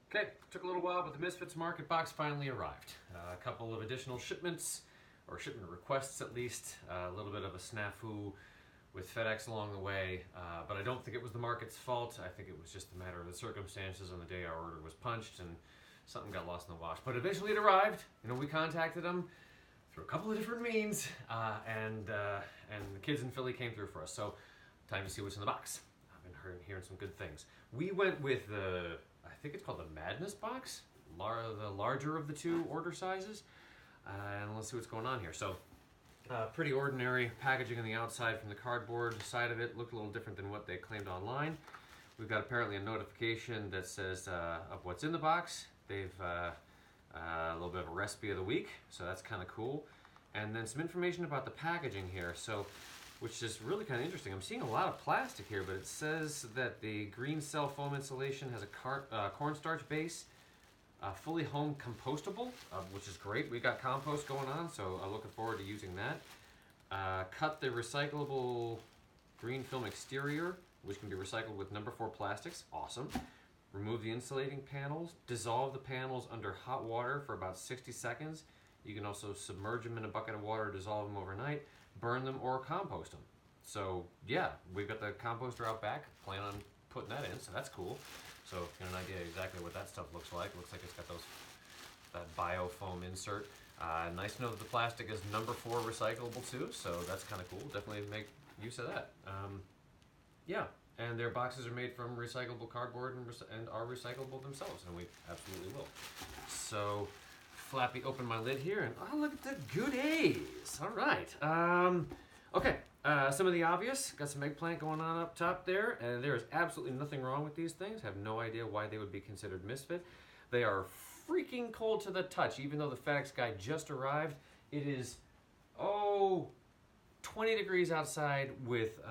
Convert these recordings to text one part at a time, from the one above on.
Okay, took a little while, but the Misfits market box finally arrived. A couple of additional shipments, or shipment requests at least. A little bit of a snafu with FedEx along the way, but I don't think it was the market's fault. I think it was just a matter of the circumstances on the day our order was punched and something got lost in the wash. But eventually it arrived. You know, we contacted them through a couple of different means, and the kids in Philly came through for us. So time to see what's in the box. I've been hearing some good things. We went with I think it's called the Madness box, the larger of the two order sizes. And let's see what's going on here. So, pretty ordinary packaging on the outside from the cardboard side of it. Looked a little different than what they claimed online. We've got apparently a notification that says of what's in the box. They've a little bit of a recipe of the week, so that's kind of cool. And then some information about the packaging here. So, which is really kind of interesting. I'm seeing a lot of plastic here, but it says that the green cell foam insulation has a cornstarch base, fully home compostable, which is great. We got compost going on, so I'm looking forward to using that. Cut the recyclable green film exterior, which can be recycled with number 4 plastics. Awesome. Remove the insulating panels. Dissolve the panels under hot water for about 60 seconds. You can also submerge them in a bucket of water, dissolve them overnight, burn them, or compost them. So yeah, we've got the composter out back. Plan on putting that in, so that's cool. So get an idea exactly what that stuff looks like. Looks like it's got that biofoam insert. Nice to know that the plastic is number 4 recyclable too, so that's kind of cool. Definitely make use of that. Yeah, and their boxes are made from recyclable cardboard and are recyclable themselves, and we absolutely will. So flappy open my lid here, and oh, look at the goodies. All right. Okay, some of the obvious. Got some eggplant going on up top there, and there is absolutely nothing wrong with these things. Have no idea why they would be considered misfit. They are freaking cold to the touch, even though the FedEx guy just arrived. It is, 20 degrees outside with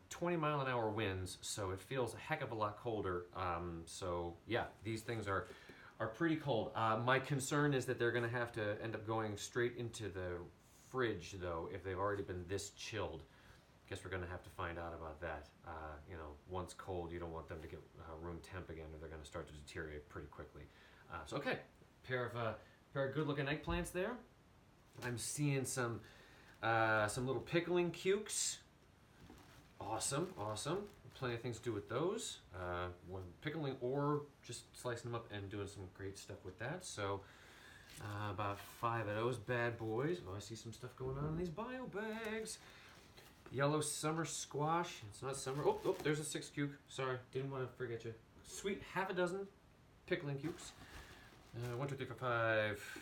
20-mile-an-hour winds, so it feels a heck of a lot colder. So yeah, these things are pretty cold. My concern is that they're going to have to end up going straight into the fridge, though, if they've already been this chilled. Guess we're going to have to find out about that. Once cold, you don't want them to get room temp again, or they're going to start to deteriorate pretty quickly. So okay, pair of good-looking eggplants there. I'm seeing some little pickling cukes. Awesome. Plenty of things to do with those. Pickling or just slicing them up and doing some great stuff with that. So about 5 of those bad boys. Oh, I see some stuff going on in these bio bags. Yellow summer squash. It's not summer. Oh, there's a 6 cuke. Sorry, didn't want to forget you. Sweet half a dozen pickling cukes. 1, 2, 3, 4, 5,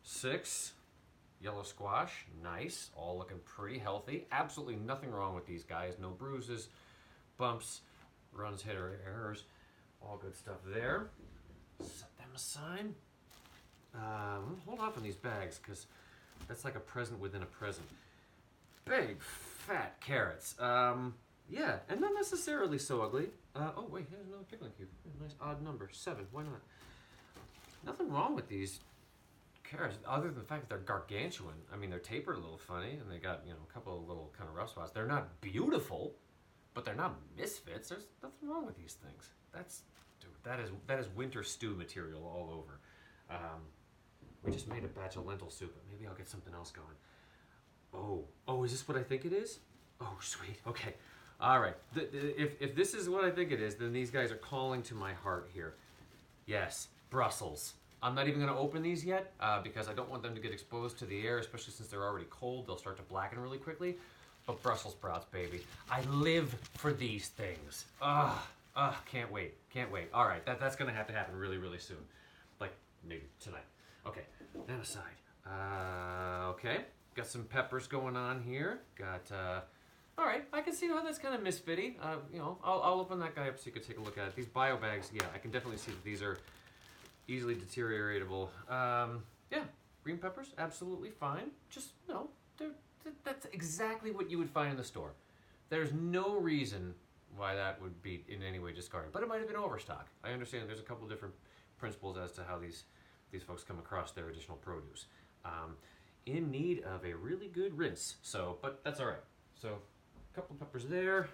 6 yellow squash. Nice. All looking pretty healthy. Absolutely nothing wrong with these guys. No bruises, bumps, runs, hit, or errors. All good stuff there. Set them aside. Hold off on these bags because that's like a present within a present. Big fat carrots. Yeah, and not necessarily so ugly. Oh wait, here's another pickling cube. Nice odd number, 7. Why not? Nothing wrong with these carrots, other than the fact that they're gargantuan. I mean, they're tapered a little funny, and they got a couple of little kind of rough spots. They're not beautiful, but they're not misfits. There's nothing wrong with these things. That is winter stew material all over. We just made a batch of lentil soup, but maybe I'll get something else going. Oh, is this what I think it is? Oh, sweet. Okay. All right. If this is what I think it is, then these guys are calling to my heart here. Yes, Brussels. I'm not even going to open these yet because I don't want them to get exposed to the air, especially since they're already cold. They'll start to blacken really quickly. But Brussels sprouts, baby. I live for these things. Can't wait. All right, that's going to have to happen really, really soon. Like, maybe tonight. Okay, that aside. Okay, got some peppers going on here. All right, I can see how that's kind of misfitty. I'll open that guy up so you can take a look at it. These bio bags, yeah, I can definitely see that these are easily deterioratable. Yeah, green peppers, absolutely fine. Just, that's exactly what you would find in the store. There's no reason why that would be in any way discarded, but it might have been overstock. I understand there's a couple different principles as to how these folks come across their additional produce. In need of a really good rinse, but that's all right. So, a couple peppers there.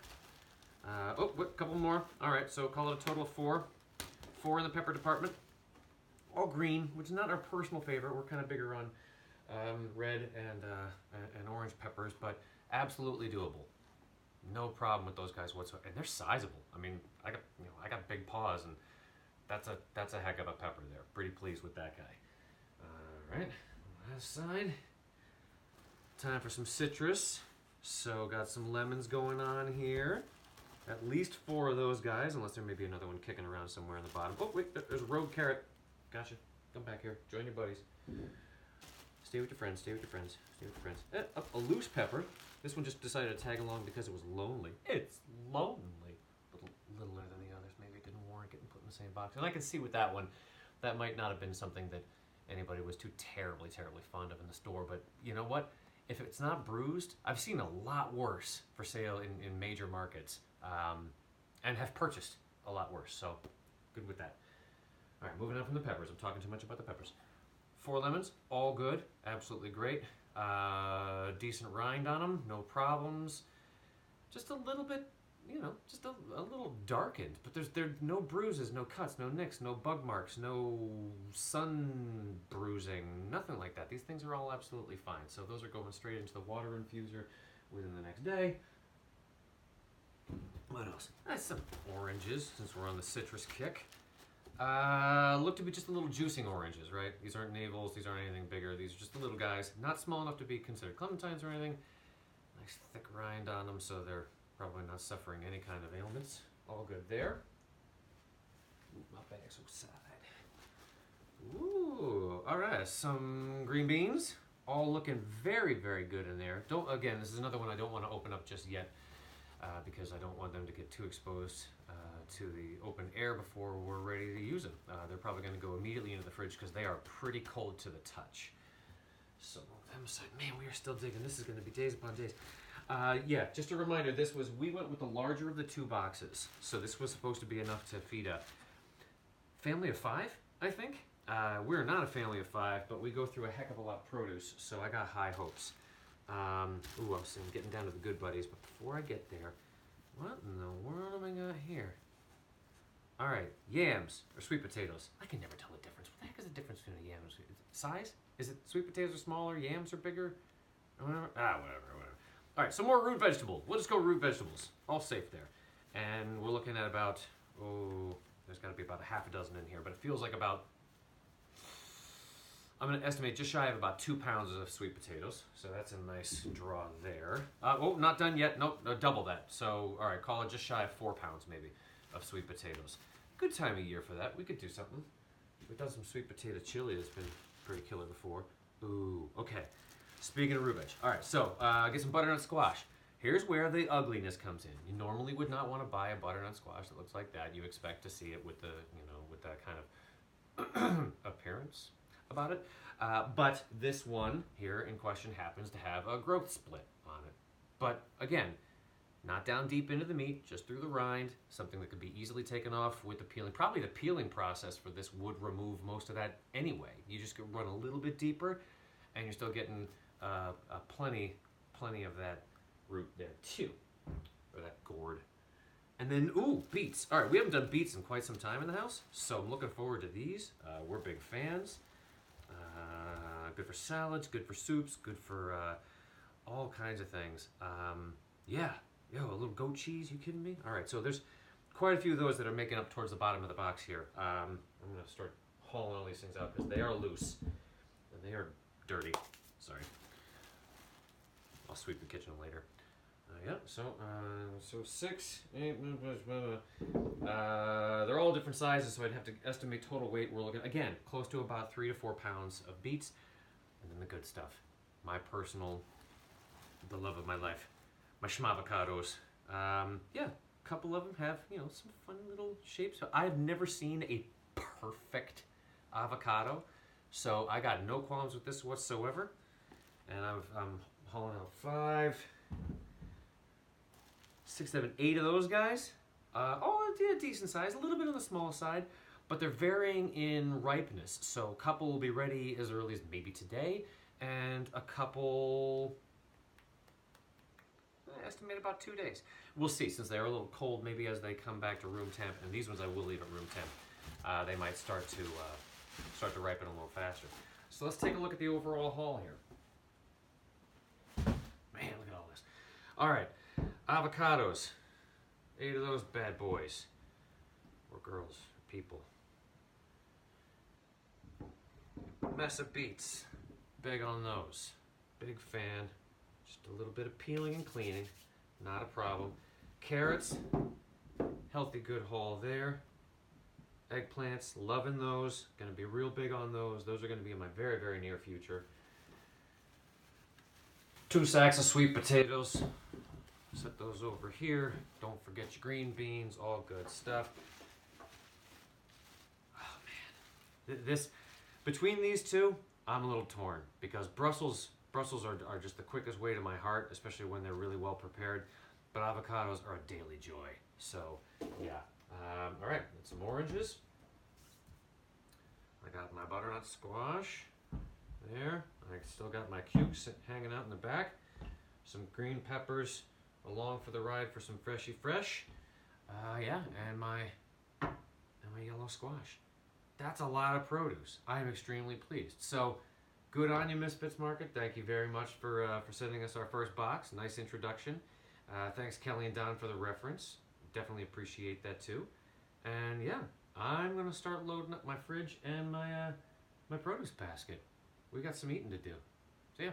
Oh, a couple more. All right, so call it a total of four. Four in the pepper department. All green, which is not our personal favorite. We're kind of bigger on red and orange peppers, but absolutely doable. No problem with those guys whatsoever, and they're sizable. I mean, I got big paws, and that's a heck of a pepper there. Pretty pleased with that guy. All right, last side. Time for some citrus. So got some lemons going on here. At least four of those guys, unless there may be another one kicking around somewhere in the bottom. Oh wait, there's a rogue carrot. Gotcha. Come back here. Join your buddies. Stay with your friends. Stay with your friends. Stay with your friends. A loose pepper. This one just decided to tag along because it was lonely. It's lonely. Littler than the others. Maybe it didn't warrant getting put in the same box. And I can see with that one, that might not have been something that anybody was too terribly fond of in the store. But you know what? If it's not bruised, I've seen a lot worse for sale in major markets, and have purchased a lot worse. So good with that. All right, moving on from the peppers. I'm talking too much about the peppers. 4 lemons, all good, absolutely great. Decent rind on them, no problems. Just a little bit, just a little darkened. But there's no bruises, no cuts, no nicks, no bug marks, no sun bruising, nothing like that. These things are all absolutely fine. So those are going straight into the water infuser within the next day. What else? Some oranges, since we're on the citrus kick. Look to be just a little juicing oranges, right? These aren't navels, these aren't anything bigger. These are just the little guys, not small enough to be considered clementines or anything. Nice thick rind on them, so they're probably not suffering any kind of ailments. All good there. Move my bags aside. Ooh, all right, some green beans. All looking very, very good in there. Again, this is another one I don't want to open up just yet. Because I don't want them to get too exposed to the open air before we're ready to use them. They're probably going to go immediately into the fridge because they are pretty cold to the touch. So I'm aside. Man, we are still digging. This is going to be days upon days. Yeah, just a reminder, we went with the larger of the 2 boxes. So this was supposed to be enough to feed a family of 5, I think. We're not a family of 5, but we go through a heck of a lot of produce, so I got high hopes. I'm getting down to the good buddies, but before I get there, what in the world am I got here? All right, yams or sweet potatoes. I can never tell the difference. What the heck is the difference between a yam and sweet size? Is it sweet potatoes are smaller, yams are bigger? Whatever. All right, some more root vegetables. We'll just go root vegetables. All safe there. And we're looking at about, there's got to be about a half a dozen in here, but it feels like about, I'm going to estimate just shy of about 2 pounds of sweet potatoes. So that's a nice draw there. Not done yet. Nope, double that. So, all right, call it just shy of 4 pounds maybe of sweet potatoes. Good time of year for that. We could do something. We've done some sweet potato chili that's been pretty killer before. Ooh, okay. Speaking of root veg. All right, so get some butternut squash. Here's where the ugliness comes in. You normally would not want to buy a butternut squash that looks like that. You expect to see it with with that kind of appearance about it. But this one here in question happens to have a growth split on it. But again, not down deep into the meat, just through the rind, something that could be easily taken off with the peeling. Probably the peeling process for this would remove most of that anyway. You just could run a little bit deeper and you're still getting plenty of that root there too, or that gourd. And then, beets. All right, we haven't done beets in quite some time in the house, so I'm looking forward to these. We're big fans. Good for salads, good for soups, good for all kinds of things. A little goat cheese, you kidding me? All right, so there's quite a few of those that are making up towards the bottom of the box here. I'm going to start hauling all these things out because they are loose and they are dirty. Sorry. I'll sweep the kitchen later. So 6, 8, they're all different sizes, so I'd have to estimate total weight. We're looking, again, close to about 3 to 4 pounds of beets. And then the good stuff. The love of my life. My schmavocados. A couple of them have, some fun little shapes. I've never seen a perfect avocado, so I got no qualms with this whatsoever. And I'm hauling out 5, 6, 7, 8 of those guys. Decent size, a little bit on the small side, but they're varying in ripeness. So a couple will be ready as early as maybe today, and a couple estimate about 2 days. We'll see, since they're a little cold, maybe as they come back to room temp, and these ones I will leave at room temp, they might start to ripen a little faster. So let's take a look at the overall haul here. Man, look at all this. All right, avocados. 8 of those bad boys. Or girls, or people. Mess of beets. Big on those. Big fan. Just a little bit of peeling and cleaning. Not a problem. Carrots. Healthy, good haul there. Eggplants. Loving those. Going to be real big on those. Those are going to be in my very, very near future. 2 sacks of sweet potatoes. Set those over here. Don't forget your green beans. All good stuff. Oh man. Between these two, I'm a little torn because Brussels are just the quickest way to my heart, especially when they're really well prepared. But avocados are a daily joy. So yeah. All right, and some oranges. I got my butternut squash there. I still got my cukes hanging out in the back. Some green peppers along for the ride for some freshy fresh. Yeah, and my yellow squash. That's a lot of produce. I am extremely pleased. So, good on you, Misfits Market. Thank you very much for sending us our first box. Nice introduction. Thanks, Kelly and Don, for the reference. Definitely appreciate that too. And yeah, I'm gonna start loading up my fridge and my produce basket. We got some eating to do. See ya.